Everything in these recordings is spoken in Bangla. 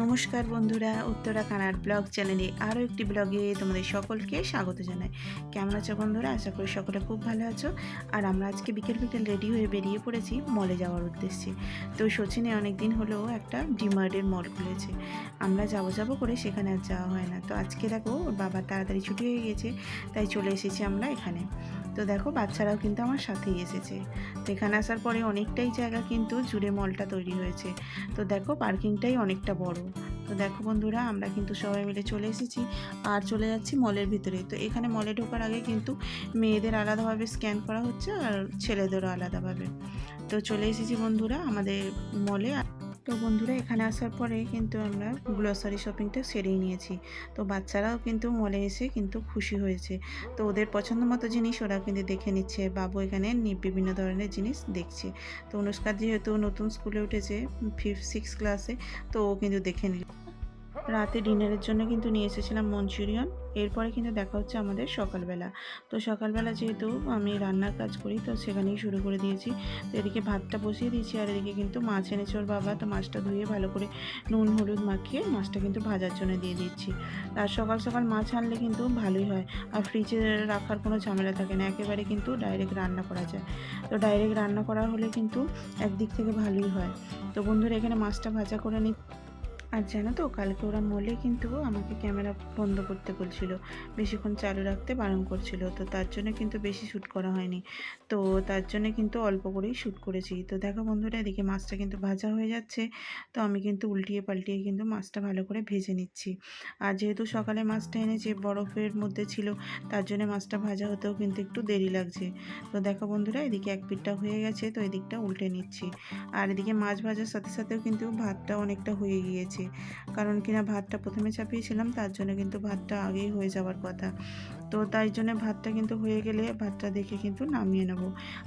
নমস্কার বন্ধুরা, উত্তরা কানাড ব্লগ চ্যানেলে আরও একটি ব্লগে তোমাদের সকলকে স্বাগত জানাই। কেমন আছো বন্ধুরা? আশা করি সকলে খুব ভালো আছো। আর আমরা আজকে বিকেল বিকেল রেডি হয়ে বেরিয়ে পড়েছি মলে যাওয়ার উদ্দেশ্যে। তো সচিনে অনেক দিন হলো একটা ডিমার্টের মল খুলেছে, আমরা যাবো করে সেখানে আর যাওয়া হয় না। তো আজকে দেখো ওর বাবার তাড়াতাড়ি ছুটি হয়ে গেছে, তাই চলে এসেছি আমরা এখানে। তো দেখো বাচ্চারাও কিন্তু আমার সাথেই এসেছে। তো এখানে আসার পরে অনেকটাই জায়গা কিন্তু জুড়ে মলটা তৈরি হয়েছে। তো দেখো পার্কিংটাই অনেকটা বড়। তো দেখো বন্ধুরা, আমরা কিন্তু সবাই মিলে চলে এসেছি আর চলে যাচ্ছি মলের ভিতরে। তো এখানে মলে ঢোকার আগে কিন্তু মেয়েদের আলাদাভাবে স্ক্যান করা হচ্ছে আর ছেলেদেরও আলাদাভাবে। তো চলে এসেছি বন্ধুরা আমাদের মলে। তো বন্ধুরা এখানে আসার পরে কিন্তু আমরা গ্রোসারি শপিংটা সেরেই নিয়েছি। তো বাচ্চারাও কিন্তু মলে এসে কিন্তু খুশি হয়েছে। তো ওদের পছন্দ মতো জিনিস ওরা কিন্তু দেখে নিচ্ছে। বাবু এখানে বিভিন্ন ধরনের জিনিস দেখছে। তো অনুষ্কার যেহেতু নতুন স্কুলে উঠেছে 5-6 ক্লাসে, তো ও কিন্তু দেখে নিল। রাতে ডিনারের জন্য কিন্তু নিয়ে এসেছিলাম মঞ্চুরিয়ান। এরপরে কিন্তু দেখা হচ্ছে আমাদের সকালবেলা। তো সকালবেলা যেহেতু আমি রান্নার কাজ করি, তো সেখানেই শুরু করে দিয়েছি। তো এদিকে ভাতটা বসিয়ে দিয়েছি আর এদিকে কিন্তু মাছ এনেছে ওর বাবা। তো মাছটা ধুয়ে ভালো করে নুন হলুদ মাখিয়ে মাছটা কিন্তু ভাজার জন্য দিয়ে দিচ্ছি। আর সকাল সকাল মাছ আনলে কিন্তু ভালোই হয়, আর ফ্রিজে রাখার কোনো ঝামেলা থাকে না, একেবারে কিন্তু ডাইরেক্ট রান্না করা যায়। তো ডাইরেক্ট রান্না করা হলে কিন্তু একদিক থেকে ভালোই হয়। তো বন্ধুরা এখানে মাছটা ভাজা করে নিই। আর জানো তো কালকে ওরা মলে কিন্তু আমাকে ক্যামেরা বন্ধ করতে বলছিল, বেশিক্ষণ চালু রাখতে বারণ করছিল। তো তার জন্য কিন্তু বেশি শ্যুট করা হয়নি, তো তার জন্য কিন্তু অল্প করেই শ্যুট করেছি। তো দেখো বন্ধুরা এদিকে মাছটা কিন্তু ভাজা হয়ে যাচ্ছে। তো আমি কিন্তু উল্টিয়ে পাল্টিয়ে কিন্তু মাছটা ভালো করে ভেজে নিচ্ছি। আর যেহেতু সকালে মাছটা এনেছে বরফের মধ্যে ছিল, তার জন্য মাছটা ভাজা হতেও কিন্তু একটু দেরি লাগছে। তো দেখো বন্ধুরা এদিকে এক পিঠটা হয়ে গেছে, তো এদিকটা উল্টে নিচ্ছি। আর এদিকে মাছ ভাজার সাথে সাথেও কিন্তু ভাতটা অনেকটা হয়ে গিয়েছে, কারণ কিনা ভাতটা প্রথমে চাপিয়েছিলাম, তার জন্য কিন্তু ভাতটা আগেই হয়ে যাওয়ার কথা। তো তাই জন্য ভাতটা কিন্তু হয়ে গেলে ভাতটা দেখে কিন্তু নামিয়ে নেব।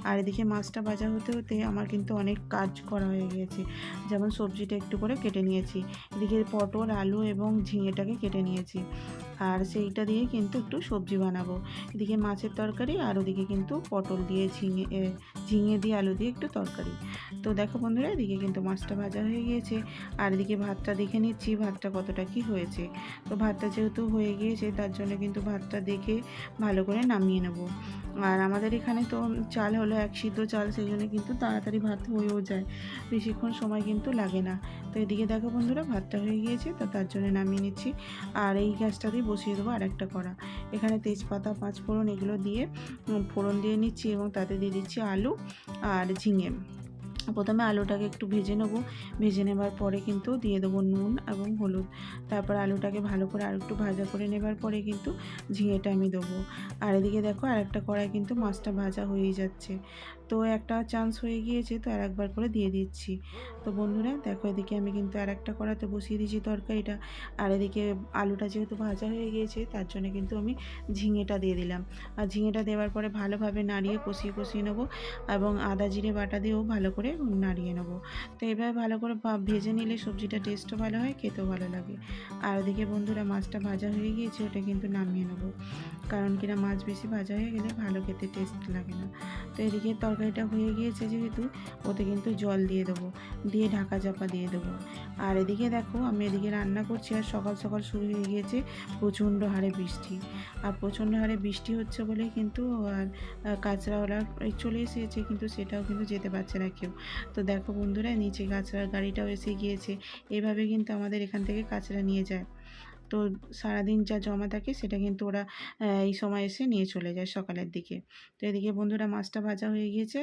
আর এদিকে মাছটা ভাজা হতে হতে আমার কিন্তু অনেক কাজ করা হয়ে গিয়েছে। যেমন সবজিটা একটু করে কেটে নিয়েছি, এদিকে পটল আলু এবং ঝিঙেটাকে কেটে নিয়েছি, আর সেইটা দিয়ে কিন্তু একটু সবজি বানাবো। এদিকে মাছের তরকারি আর ওদিকে কিন্তু পটল দিয়ে ঝিঙে দিয়ে আলু দিয়ে একটু তরকারি। তো দেখো বন্ধুরা এদিকে কিন্তু মাছটা ভাজা হয়ে গিয়েছে। আর এদিকে ভাতটা দেখে নিচ্ছি ভাতটা কতটা কি হয়েছে। তো ভাতটা যেহেতু হয়ে গিয়েছে, তার জন্য কিন্তু ভাতটা দেখে ভালো করে নামিয়ে নেব। আর আমাদের এখানে তো চাল হলো 1 সিদ্ধ চাল, সেই জন্য কিন্তু তাড়াতাড়ি ভাত হয়েও যায়, বেশিক্ষণ সময় কিন্তু লাগে না। তো এদিকে দেখো বন্ধুরা ভাতটা হয়ে গিয়েছে, তো তার জন্য নামিয়ে নিচ্ছি। আর এই গ্যাসটা দিয়ে বসিয়ে দেবো আরেকটা কড়া। এখানে তেজপাতা 5 ফোড়ন এগুলো দিয়ে ফোড়ন দিয়ে নিচ্ছি এবং তাতে দিয়ে দিচ্ছি আলু আর ঝিঙে। প্রথমে আলুটাকে একটু ভেজে নেবো, ভেজে নেবার পরে কিন্তু দিয়ে দেবো নুন এবং হলুদ। তারপর আলুটাকে ভালো করে আর একটু ভাজা করে নেবার পরে কিন্তু ঝিঙেটা আমি দেবো। আর এদিকে দেখো আর একটা কড়াই কিন্তু মাছটা ভাজা হয়েই যাচ্ছে। তো একটা চান্স হয়ে গিয়েছে, তো আর একবার করে দিয়ে দিচ্ছি। তো বন্ধুরা দেখো এদিকে আমি কিন্তু আর একটা কড়াতে বসিয়ে দিয়েছি তরকারিটা। আর এদিকে আলুটা যেহেতু ভাজা হয়ে গিয়েছে, তার জন্য কিন্তু আমি ঝিঙেটা দিয়ে দিলাম। আর ঝিঙেটা দেওয়ার পরে ভালোভাবে নাড়িয়ে কষিয়ে নেবো এবং আদা জিরে বাটা দিয়েও ভালো করে নাড়িয়ে নেব। তো এভাবে ভালো করে ভেজে নিলে সবজিটা টেস্টও ভালো হয়, খেতেও ভালো লাগে। আর ওদিকে বন্ধুরা মাছটা ভাজা হয়ে গিয়েছে, ওটা কিন্তু নামিয়ে নেব, কারণ কিনা মাছ বেশি ভাজা হয়ে গেলে ভালো খেতে টেস্ট লাগে না। তো এদিকে তরকারিটা হয়ে গিয়েছে যেহেতু, ওতে কিন্তু জল দিয়ে দেবো, দিয়ে ঢাকা চাপা দিয়ে দেবো। আর এদিকে দেখো আমি এদিকে রান্না করছি, আর সকাল সকাল শুরু হয়ে গিয়েছে প্রচণ্ড হারে বৃষ্টি। আর প্রচণ্ড হারে বৃষ্টি হচ্ছে বলে কিন্তু আর কাঁচরাওয়ালা চলে এসেছে, কিন্তু সেটাও কিন্তু যেতে পারছে না কেউ। তো দেখো বন্ধুরা নিচে কাঁচরার গাড়িটাও এসে গিয়েছে। এভাবে কিন্তু আমাদের এখান থেকে কাঁচরা নিয়ে যায়। তো সারাদিন যা জমা থাকে সেটা কিন্তু ওরা এই সময় এসে নিয়ে চলে যায় সকালের দিকে। তো এদিকে বন্ধুরা মাছটা ভাজা হয়ে গিয়েছে,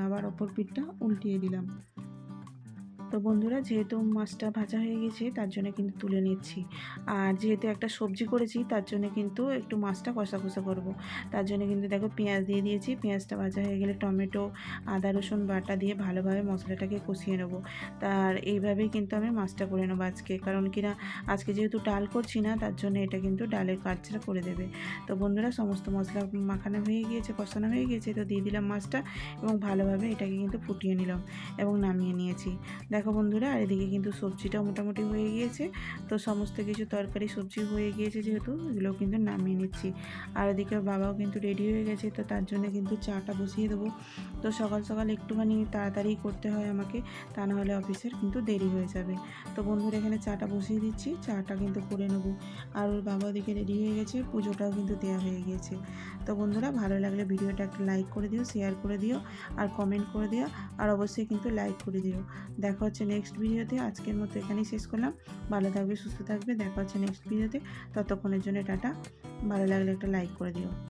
আবার অপর পিঠটা উল্টিয়ে দিলাম। তো বন্ধুরা যেহেতু মাছটা ভাজা হয়ে গেছে তার জন্য কিন্তু তুলে নিচ্ছি। আর যেহেতু একটা সবজি করেছি তার জন্য কিন্তু একটু মাছটা কষা কষা করবো। তার জন্য কিন্তু দেখো পেঁয়াজ দিয়ে দিয়েছি, পেঁয়াজটা ভাজা হয়ে গেলে টমেটো আদা রসুন বাটা দিয়ে ভালোভাবে মশলাটাকে কষিয়ে নেবো। তার এইভাবেই কিন্তু আমি মাছটা করে নেবো আজকে, কারণ কিনা আজকে যেহেতু ডাল করছি না তার জন্য এটা কিন্তু ডালের কাজটা করে দেবে। তো বন্ধুরা সমস্ত মশলা মাখানো হয়ে গিয়েছে, কষানো হয়ে গিয়েছে, তো দিয়ে দিলাম মাছটা এবং ভালোভাবে এটাকে কিন্তু ফুটিয়ে নিলাম এবং নামিয়ে নিয়েছি। দেখো বন্ধুরা, আর এদিকে কিন্তু সবজিটাও মোটামুটি হয়ে গিয়েছে। তো সমস্ত কিছু তরকারি সবজি হয়ে গিয়েছে যেহেতু, এগুলোও কিন্তু নামিয়ে নিচ্ছি। আর এদিকে বাবাও কিন্তু রেডি হয়ে গেছে, তো তার জন্য কিন্তু চাটা বসিয়ে দেবো। তো সকাল সকাল একটুখানি তাড়াতাড়ি করতে হয় আমাকে, তা না হলে অফিসের কিন্তু দেরি হয়ে যাবে। তো বন্ধুরা এখানে চাটা বসিয়ে দিচ্ছি, চাটা কিন্তু করে নেবো। আর ওর বাবা ওদিকে রেডি হয়ে গেছে, পুজোটাও কিন্তু দেওয়া হয়ে গিয়েছে। তো বন্ধুরা ভালো লাগলে ভিডিওটা একটা লাইক করে দিও, শেয়ার করে দিও আর কমেন্ট করে দিও, আর অবশ্যই কিন্তু লাইক করে দিও। দেখা হচ্ছে নেক্সট ভিডিওতে। আজকের মতো এখানেই শেষ করলাম। ভালো থাকবে, সুস্থ থাকবে, দেখা হচ্ছে নেক্সট ভিডিওতে। ততক্ষণের জন্য টাটা। ভালো লাগলে একটা লাইক করে দিও।